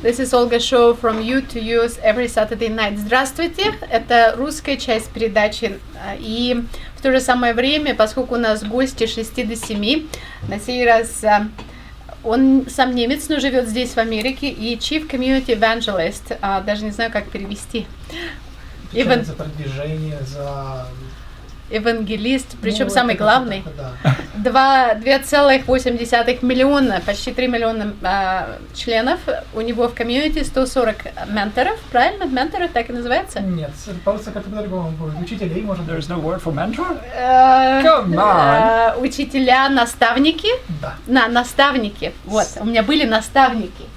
This is Olga show from you to use every Saturday night. Здравствуйте, это русская часть передачи. И в то же самое время, поскольку у нас гости 6 до 7, на сей раз он сам немец, но живет здесь в Америке, и Chief Community Evangelist, даже не знаю, как перевести. За продвижение, за... Евангелист, причем самый главный. 2,8 миллиона, почти 3 миллиона членов. У него в комьюнити 140 менторов, правильно? Менторы так и называется? Нет, получится как-то по-другому будет. Учителей, может быть. There's no word for mentor? Come on! Учителя, наставники? Да. Наставники. Вот, у меня были наставники.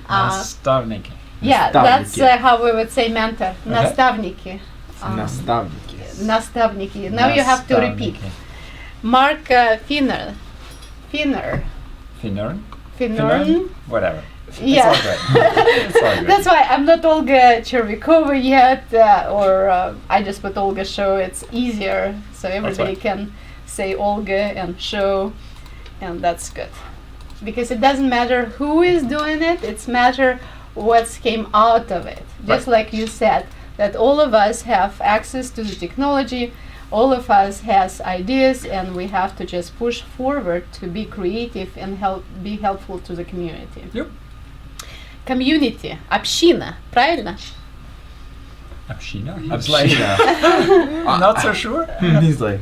Наставники. Yeah, that's how we would say mentor. Okay. Наставники. Наставники. Nastavniki. Now you have to repeat. Mark Finner. Whatever. Yeah. It's all good. It's all good. That's why I'm not Olga Chervikova yet, or I just put Olga show. It's easier, so everybody can say Olga and show, and that's good. Because it doesn't matter who is doing it, it's matter what came out of it. Just like you said, that all of us have access to the technology, all of us has ideas, and we have to just push forward to be creative and be helpful to the community. Yep. Community, община, правильно? Община? I was like, not so sure. He's like,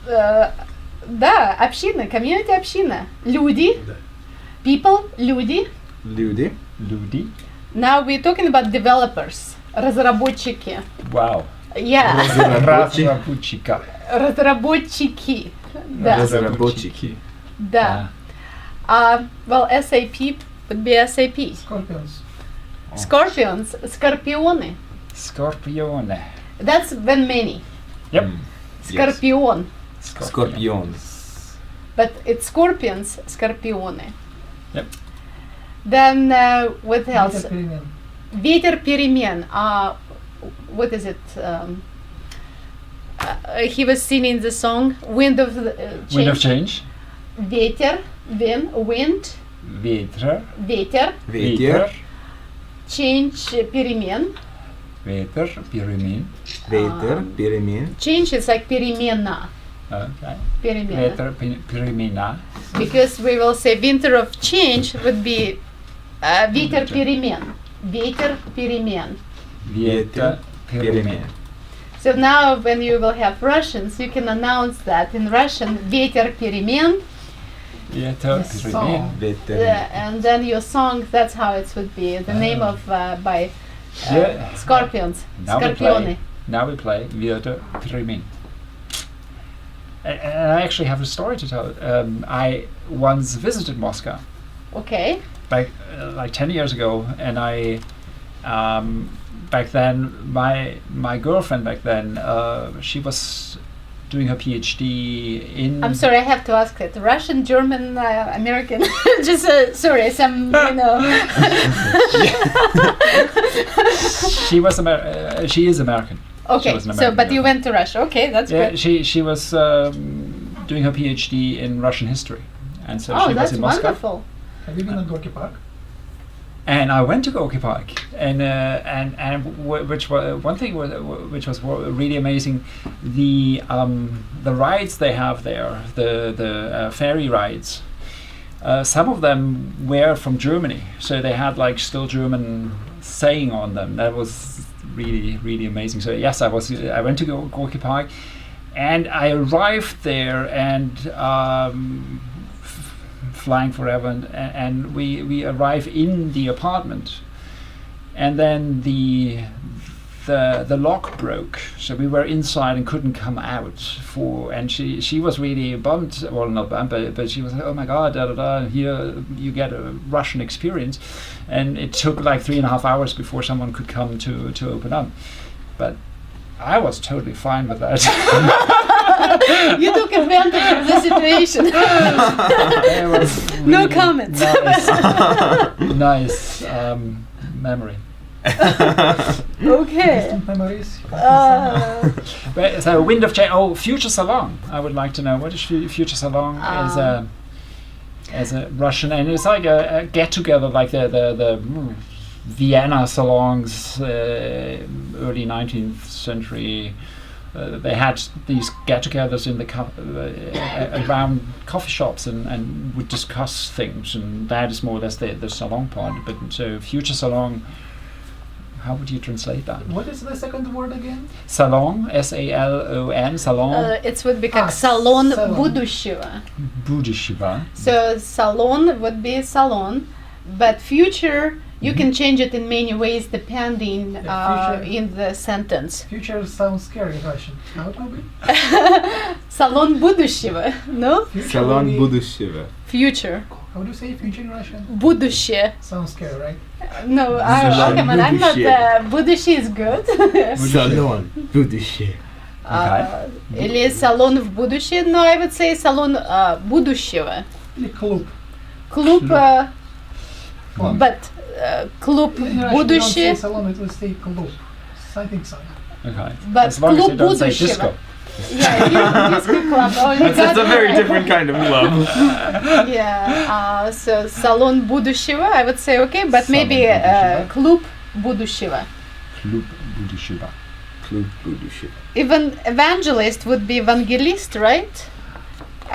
Да, община, community, община. Люди, people, люди. Люди. Now we're talking about developers. Разработчики. Wow. Yeah. Разработчика. Разработчики. Да. разработчики. Да. Well, SAP would be SAP. Scorpions. Скорпионы. Scorpione. That's when many. Yep. Scorpion. Scorpions. But it's scorpions, скорпионы. Yep. Then what else? Ветер перемен. What is it? He was singing the song Wind of Change. Wind of change. Ветер, wind. Ветер. Ветер. Change, перемен. Ветер, перемен. Перемен. Change is like перемена. Okay. Перемена. Ветер, перемена. Because we will say winter of change would be ветер перемен. Ветер перемен. Ветер, перемен. So now when you will have Russians, you can announce that in Russian, ветер перемен. Ветер, перемен. And then your song, that's how it would be. The name of by Scorpions. Scorpione. Now we play Ветер, перемен. And I actually have a story to tell. I once visited Moscow. Okay. Back like 10 years ago, and I back then my girlfriend back then she was doing her PhD in. I'm sorry, I have to ask it. Russian, German, American. Just sorry, some She was she is American. Okay, so but you went to Russia. Okay, that's good. She was doing her PhD in Russian history, and so she was in Moscow. Oh, that's wonderful. Have you been at Gorky Park? And I went to Gorky Park, and which was one thing which was really amazing, the rides they have there, the ferry rides. Some of them were from Germany, so they had like still German saying on them. That was really amazing. So yes, I went to Gorky Park, and I arrived there and. Flying forever, and we arrive in the apartment, and then the lock broke, so we were inside and couldn't come out. And she was really bummed, well not bummed, but she was like, oh my god, here you get a Russian experience, and it took like 3.5 hours before someone could come to open up, but I was totally fine with that. You took advantage of the situation. Really no comments. Nice memory. Okay. Distant memories. So Wind of Change. Oh, Future Salon. I would like to know what is Future Salon is. as a Russian, and it's like a get together, like the Vienna salons, early 19th century. They had these get-togethers in the around coffee shops and would discuss things, and that is more or less the salon part. But so future salon, how would you translate that? What is the second word again? Salon, S-A-L-O-N, salon. It would be как салон salon. будущего. Будущего. So salon would be salon, but future you can change it in many ways depending future. in the sentence. Future sounds scary in Russian. How it will be? Салон будущего, no? Future Salon will be- будущего. Future. How do you say future in Russian? Будущее. Sounds scary, right? No, Salon come on, I'm not. будущее. Будущее is good. Salon будущего. Или салон в будущее, no, I would say салон будущего. Или клуб. Клуб, Club. but клуб In Russian, we don't say будущее, salon, it will say club. I think so. Okay. but As long as клуб you don't say будущего. disco. Yeah, disco club. Oh, you That's got a very it. different kind of love. Yeah, so салон будущего, I would say okay, but Салон maybe будущего. клуб будущего. Club будущего. Club будущего. Even evangelist would be evangelist, right?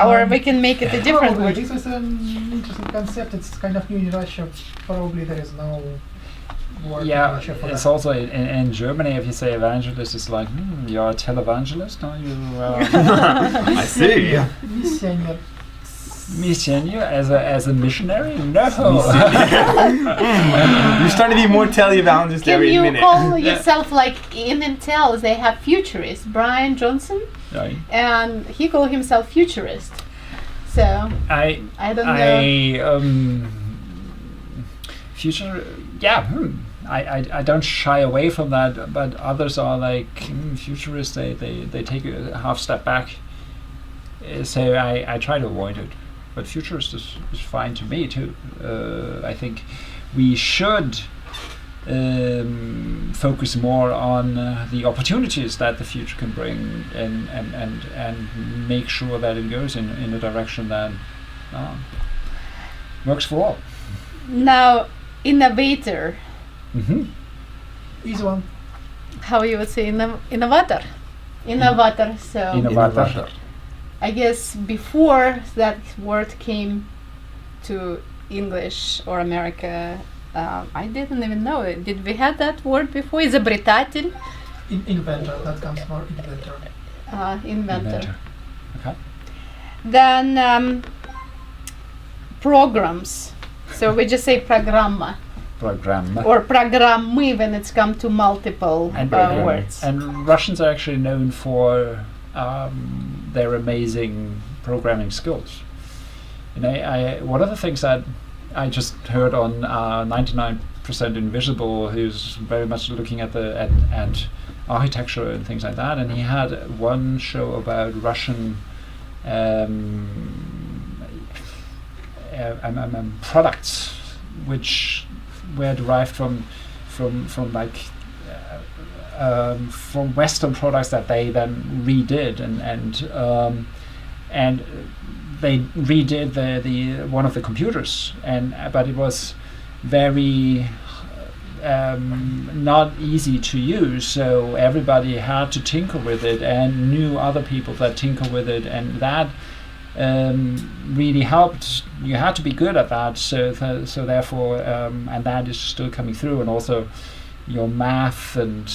Or we can make it a different Probably. word. This is an interesting concept. It's kind of new in Russia. Probably there is no word in Yeah, Russia for it's that. also in Germany. If you say evangelist, it's like you're a televangelist, are you? I see. Missioner. Missionary as a missionary? No. You're starting to be more televangelist Can every you minute. call yourself like in Intel? They have futurist Brian Johnson, Right. and he called himself futurist. So I I don't know. Future. Yeah. I don't shy away from that, but others are like futurists. They take a half step back. So I try to avoid it. But futurist is fine to me too. I think we should focus more on the opportunities that the future can bring, and make sure that it goes in a direction that works for all. Now, innovator. Mm-hmm. Easy one. How you would say innovator? Innovator. So Innovator. I guess before that word came to English or America, I didn't even know it. Did we have that word before? Изобретатель, Inventor. That comes more inventor. inventor. Okay. Then programs. So we just say программа Program. or программы when it's come to multiple And words. And Russians are actually known for their amazing programming skills. You know, one of the things that I just heard on 99% Invisible, who's very much looking at at architecture and things like that, and he had one show about Russian products which were derived from from Western products that they then redid, and they redid the one of the computers, but it was very not easy to use, so everybody had to tinker with it and knew other people that tinker with it, and that really helped. You had to be good at that, so therefore, and that is still coming through, and also your math and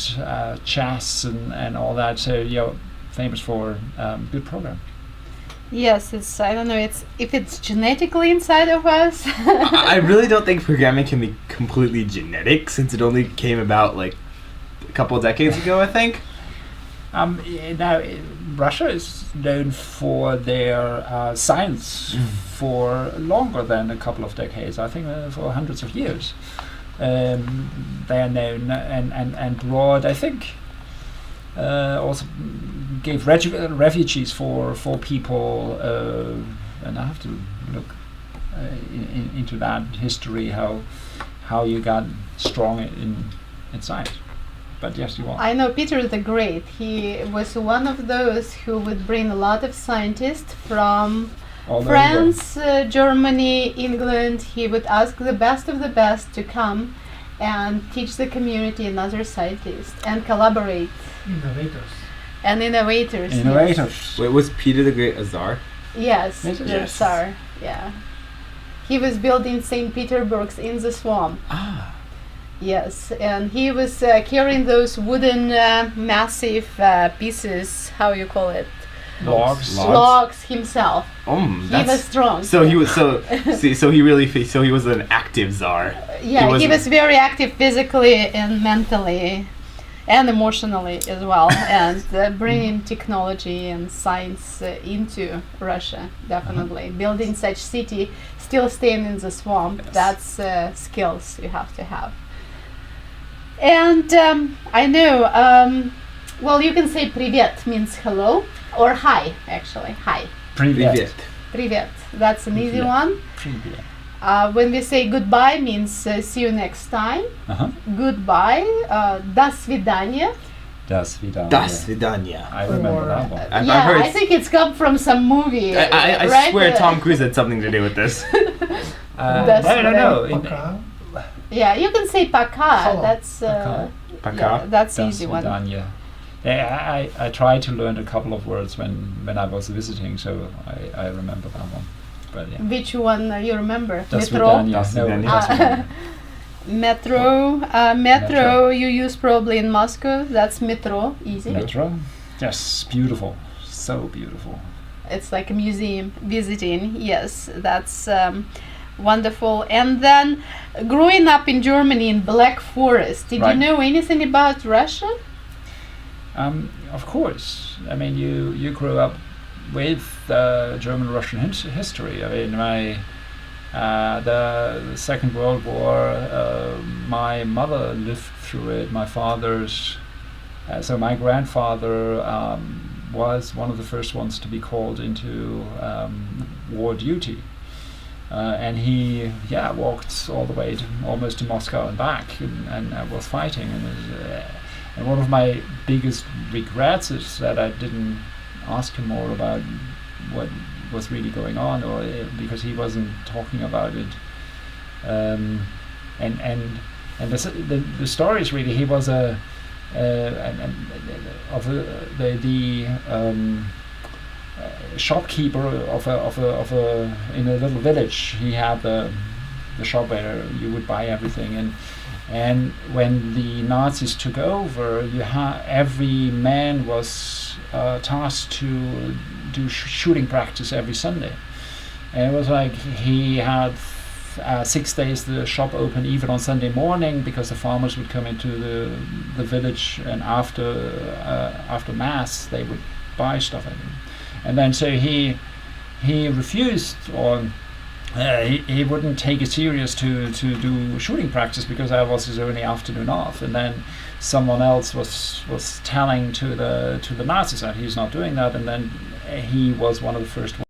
chess and all that. So you're famous for good program. Yes, it's, I don't know, if it's genetically inside of us. I really don't think programming can be completely genetic, since it only came about like a couple of decades ago, I think. Now, Russia is known for their science for longer than a couple of decades. I think for hundreds of years. They are known and broad. I think also gave refugees for people, and I have to look into that history, how you got strong in science. But yes, you are. I know Peter the Great. He was one of those who would bring a lot of scientists from all over. France, Germany, England, he would ask the best of the best to come and teach the community another scientist and collaborate. Innovators. And innovators. Yes. Innovators. Wait, was Peter the Great a czar? Yes, Yes. the Yes. Tsar. Yeah. He was building St. Peterburg's in the swamp. Ah. Yes, and he was carrying those wooden massive pieces, how you call it? Logs. Logs himself. He That's was strong. so he was so he really so he was an active czar. Yeah, he wasn't- was very active physically and mentally and emotionally as well, and bringing technology and science into Russia, definitely. Building such city, still staying in the swamp, Yes. that's skills you have to have. And I know, well, you can say privet means hello, or hi, actually, hi. Privet. Privet, that's an easy Privet. one. Privet. When we say goodbye means see you next time. Uh-huh. Goodbye, до свидания. Das Vidania. Das Vidania. I remember Or, that one. I've Yeah, heard I think it's come from some movie. I right? swear Tom Cruise had something to do with this. Das no. Пока. Yeah, you can say пока. Hello. That's Пока. Пока. yeah, that's Das easy one. Vidania. Yeah, I tried to learn a couple of words when I was visiting, so I remember that one. But yeah. Which one you remember? Das Metro. Vidania. Das No, Vidania. Das Vidania. Metro. Metro. Metro. You use probably in Moscow. That's metro. Easy. Metro. Yes, beautiful. So beautiful. It's like a museum visiting. Yes, that's wonderful. And then growing up in Germany in Black Forest, did Right. you know anything about Russia? Of course. I mean, you grew up with German-Russian history. I mean, the Second World War, my mother lived through it. My father's, so my grandfather was one of the first ones to be called into war duty. And he, walked all the way to, almost to Moscow and back, and was fighting. And one of my biggest regrets is that I didn't ask him more about what was really going on, or because he wasn't talking about it. And the story is really he was the shopkeeper of a in a little village. He had the shop where you would buy everything, and when the Nazis took over, every man was tasked to do shooting practice every Sunday. And it was like he had 6 days the shop open even on Sunday morning, because the farmers would come into the village, and after mass they would buy stuff. And then so he refused, or he wouldn't take it serious to do shooting practice, because that was his only afternoon off. And then someone else was telling to the Nazis that he's not doing that, and then he was one of the first